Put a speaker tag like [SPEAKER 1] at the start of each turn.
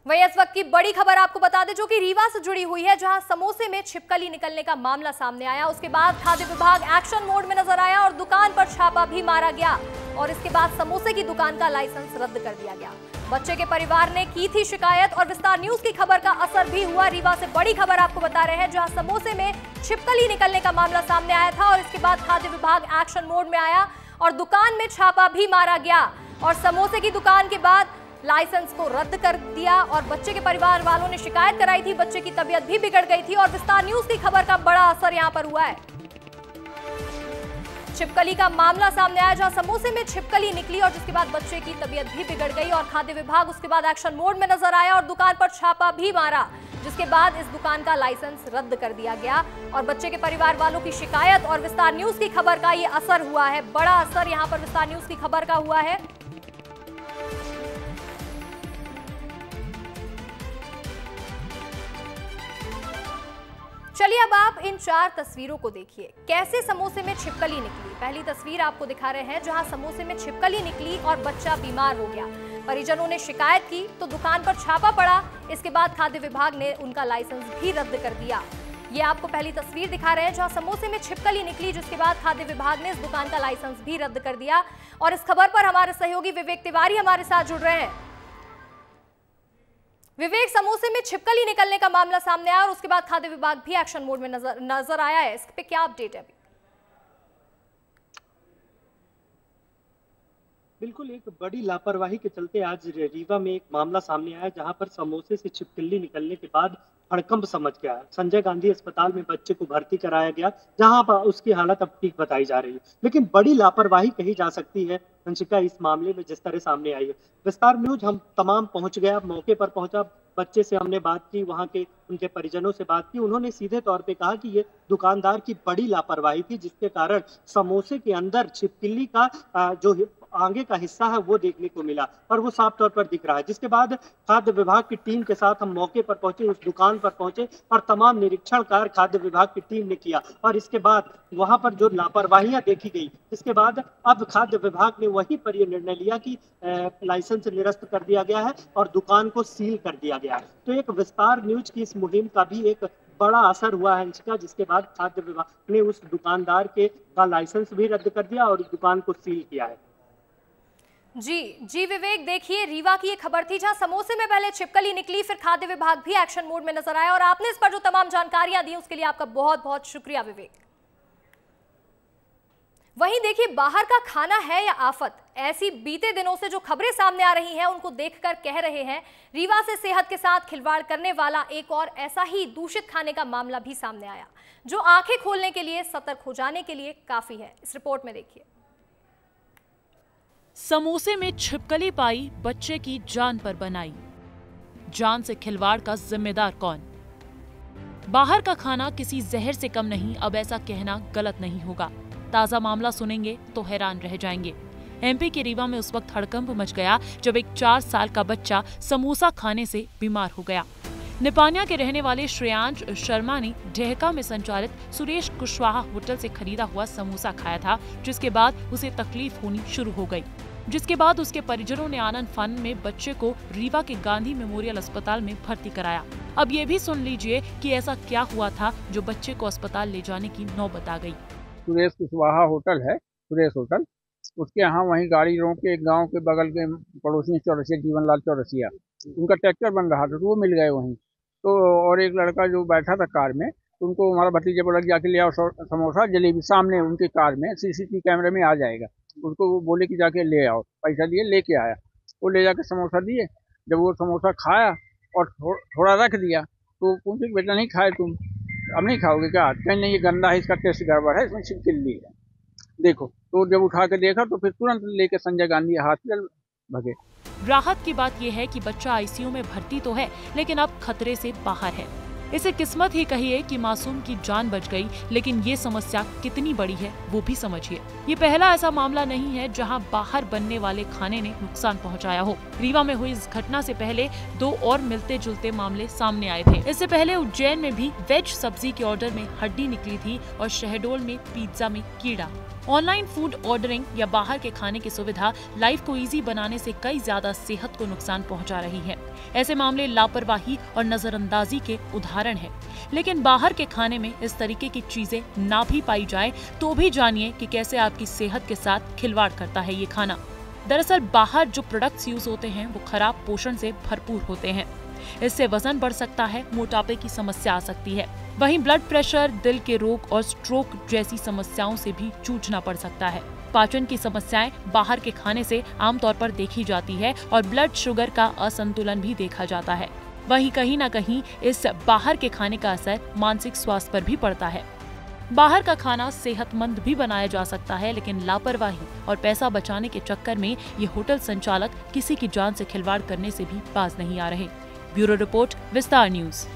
[SPEAKER 1] वहीं इस वक्त की बड़ी खबर आपको बता दें जो कि रीवा से जुड़ी हुई है, जहां समोसे में छिपकली निकलने का मामला सामने आया। उसके बाद खाद्य विभाग एक्शन मोड में नजर आया और दुकान पर छापा भी मारा गया और इसके बाद समोसे की दुकान का लाइसेंस रद्द कर दिया गया। बच्चे के परिवार ने की थी शिकायत और विस्तार न्यूज की खबर का असर भी हुआ। रीवा से बड़ी खबर आपको बता रहे हैं, जहां समोसे में छिपकली निकलने का मामला सामने आया था और इसके बाद खाद्य विभाग एक्शन मोड में आया और दुकान में छापा भी मारा गया और समोसे की दुकान के बाद लाइसेंस को रद्द कर दिया और बच्चे के परिवार वालों ने शिकायत कराई थी। बच्चे की तबीयत भी बिगड़ गई थी और विस्तार न्यूज की खबर का बड़ा असर यहां पर हुआ है। छिपकली का मामला सामने आया, जहां समोसे में छिपकली निकली और जिसके बाद बच्चे की तबीयत भी बिगड़ गई और खाद्य विभाग उसके बाद एक्शन मोड में नजर आया और दुकान पर छापा भी मारा, जिसके बाद इस दुकान का लाइसेंस रद्द कर दिया गया और बच्चे के परिवार वालों की शिकायत और विस्तार न्यूज की खबर का ये असर हुआ है। बड़ा असर यहां पर विस्तार न्यूज की खबर का हुआ है। चलिए अब आप इन 4 तस्वीरों को देखिए, कैसे समोसे में छिपकली निकली। पहली तस्वीर आपको दिखा रहे हैं, जहां समोसे में छिपकली निकली और बच्चा बीमार हो गया। परिजनों ने शिकायत की तो दुकान पर छापा पड़ा। इसके बाद खाद्य विभाग ने उनका लाइसेंस भी रद्द कर दिया। ये आपको पहली तस्वीर दिखा रहे हैं, जहां समोसे में छिपकली निकली, जिसके बाद खाद्य विभाग ने इस दुकान का लाइसेंस भी रद्द कर दिया। और इस खबर पर हमारे सहयोगी विवेक तिवारी हमारे साथ जुड़ रहे हैं। विवेक, समोसे में छिपकली निकलने का मामला सामने आया और उसके बाद खाद्य विभाग भी एक्शन मोड में नजर आया है। इस पे क्या अपडेट है अभी?
[SPEAKER 2] बिल्कुल, एक बड़ी लापरवाही के चलते आज रीवा में एक मामला सामने आया, जहां पर समोसे से छिपकली निकलने के बाद हड़कंप समझ गया। संजय गांधी अस्पताल में बच्चे को भर्ती कराया गया, जहां पर उसकी हालत अब ठीक बताई जा रही है। लेकिन बड़ी लापरवाही कही जा सकती है अंशिका इस मामले में, जिस तरह सामने आई है। विस्तार न्यूज हम तमाम पहुंच गया, मौके पर पहुंचा, बच्चे से हमने बात की, वहां के उनके परिजनों से बात की। उन्होंने सीधे तौर पे कहा कि ये दुकानदार की बड़ी लापरवाही थी, जिसके कारण समोसे के अंदर छिपकली का जो आगे का हिस्सा है वो देखने को मिला और वो साफ तौर पर दिख रहा है। जिसके बाद खाद्य विभाग की टीम के साथ हम मौके पर पहुंचे, उस दुकान पर पहुंचे और तमाम निरीक्षण कार्य खाद्य विभाग की टीम ने किया और इसके बाद वहां पर जो लापरवाहियां देखी गई, इसके बाद अब खाद्य विभाग ने वहीं पर यह निर्णय लिया कि लाइसेंस निरस्त कर दिया गया है और दुकान को सील कर दिया गया है। तो एक विस्तार न्यूज की इस मुहिम का भी एक बड़ा असर हुआ है अंशिका, जिसके बाद खाद्य विभाग ने उस दुकानदार का लाइसेंस भी रद्द कर दिया और इस दुकान को सील किया है।
[SPEAKER 1] जी विवेक, देखिए रीवा की ये खबर थी, जहां समोसे में पहले छिपकली निकली, फिर खाद्य विभाग भी एक्शन मोड में नजर आया और आपने इस पर जो तमाम जानकारियां दी उसके लिए आपका बहुत बहुत शुक्रिया विवेक। वहीं देखिए, बाहर का खाना है या आफत, ऐसी बीते दिनों से जो खबरें सामने आ रही हैं उनको देखकर कह रहे हैं, रीवा से सेहत के साथ खिलवाड़ करने वाला एक और ऐसा ही दूषित खाने का मामला भी सामने आया, जो आंखें खोलने के लिए, सतर्क हो जाने के लिए काफी है। इस रिपोर्ट में देखिए।
[SPEAKER 3] समोसे में छिपकली पाई, बच्चे की जान पर बनाई। जान से खिलवाड़ का जिम्मेदार कौन? बाहर का खाना किसी जहर से कम नहीं, अब ऐसा कहना गलत नहीं होगा। ताजा मामला सुनेंगे तो हैरान रह जाएंगे। एमपी के रीवा में उस वक्त हड़कंप मच गया जब एक 4 साल का बच्चा समोसा खाने से बीमार हो गया। निपानिया के रहने वाले श्रेयांश शर्मा ने ढेहका में संचालित सुरेश कुशवाहा होटल से खरीदा हुआ समोसा खाया था, जिसके बाद उसे तकलीफ होनी शुरू हो गई। जिसके बाद उसके परिजनों ने आनंद फानन में बच्चे को रीवा के गांधी मेमोरियल अस्पताल में भर्ती कराया। अब ये भी सुन लीजिए कि ऐसा क्या हुआ था जो बच्चे को अस्पताल ले जाने की नौबत आ गई।
[SPEAKER 4] सुरेश कुशवाहा होटल है, सुरेश होटल, उसके यहाँ वहीं गाड़ी रोक के एक गांव के बगल के पड़ोसी चौरसिया, जीवनलाल चौरसिया, उनका ट्रैक्टर बन रहा था तो वो मिल गए वहीं। तो और एक लड़का जो बैठा था कार में, तो उनको हमारा भतीजा बोला जाके ले आओ समोसा जलेबी, सामने उनके कार में सीसीटीवी कैमरे में आ जाएगा। उसको वो बोले कि जाके ले आओ, पैसा दिए, लेके आया। वो ले जाके समोसा दिए। जब वो समोसा खाया और थोड़ा रख दिया तो पूछे बेटा नहीं खाए तुम, अब नहीं खाओगे क्या? कहीं नहीं, ये गंदा है, इसका टेस्ट गड़बड़ है, इसमें छिपकली है, देखो। तो जब उठा के देखा तो फिर तुरंत लेके संजय गांधी हॉस्पिटल भगे।
[SPEAKER 3] राहत की बात यह है कि बच्चा आईसीयू में भर्ती तो है, लेकिन अब खतरे से बाहर है। इसे किस्मत ही कहिए कि मासूम की जान बच गई, लेकिन ये समस्या कितनी बड़ी है वो भी समझिए। ये पहला ऐसा मामला नहीं है जहां बाहर बनने वाले खाने ने नुकसान पहुंचाया हो। रीवा में हुई इस घटना से पहले 2 और मिलते जुलते मामले सामने आए थे। इससे पहले उज्जैन में भी वेज सब्जी के ऑर्डर में हड्डी निकली थी और शहडोल में पिज्जा में कीड़ा। ऑनलाइन फूड ऑर्डरिंग या बाहर के खाने की सुविधा लाइफ को इजी बनाने से कई ज्यादा सेहत को नुकसान पहुंचा रही है। ऐसे मामले लापरवाही और नजरअंदाजी के उदाहरण हैं। लेकिन बाहर के खाने में इस तरीके की चीजें ना भी पाई जाए तो भी जानिए कि कैसे आपकी सेहत के साथ खिलवाड़ करता है ये खाना। दरअसल बाहर जो प्रोडक्ट्स यूज होते हैं वो खराब पोषण से भरपूर होते हैं। इससे वजन बढ़ सकता है, मोटापे की समस्या आ सकती है। वहीं ब्लड प्रेशर, दिल के रोग और स्ट्रोक जैसी समस्याओं से भी जूझना पड़ सकता है। पाचन की समस्याएं बाहर के खाने से आमतौर पर देखी जाती है और ब्लड शुगर का असंतुलन भी देखा जाता है। वहीं कहीं न कहीं इस बाहर के खाने का असर मानसिक स्वास्थ्य पर भी पड़ता है। बाहर का खाना सेहतमंद भी बनाया जा सकता है, लेकिन लापरवाही और पैसा बचाने के चक्कर में ये होटल संचालक किसी की जान से खिलवाड़ करने से भी बाज नहीं आ रहे। ब्यूरो रिपोर्ट, विस्तार न्यूज।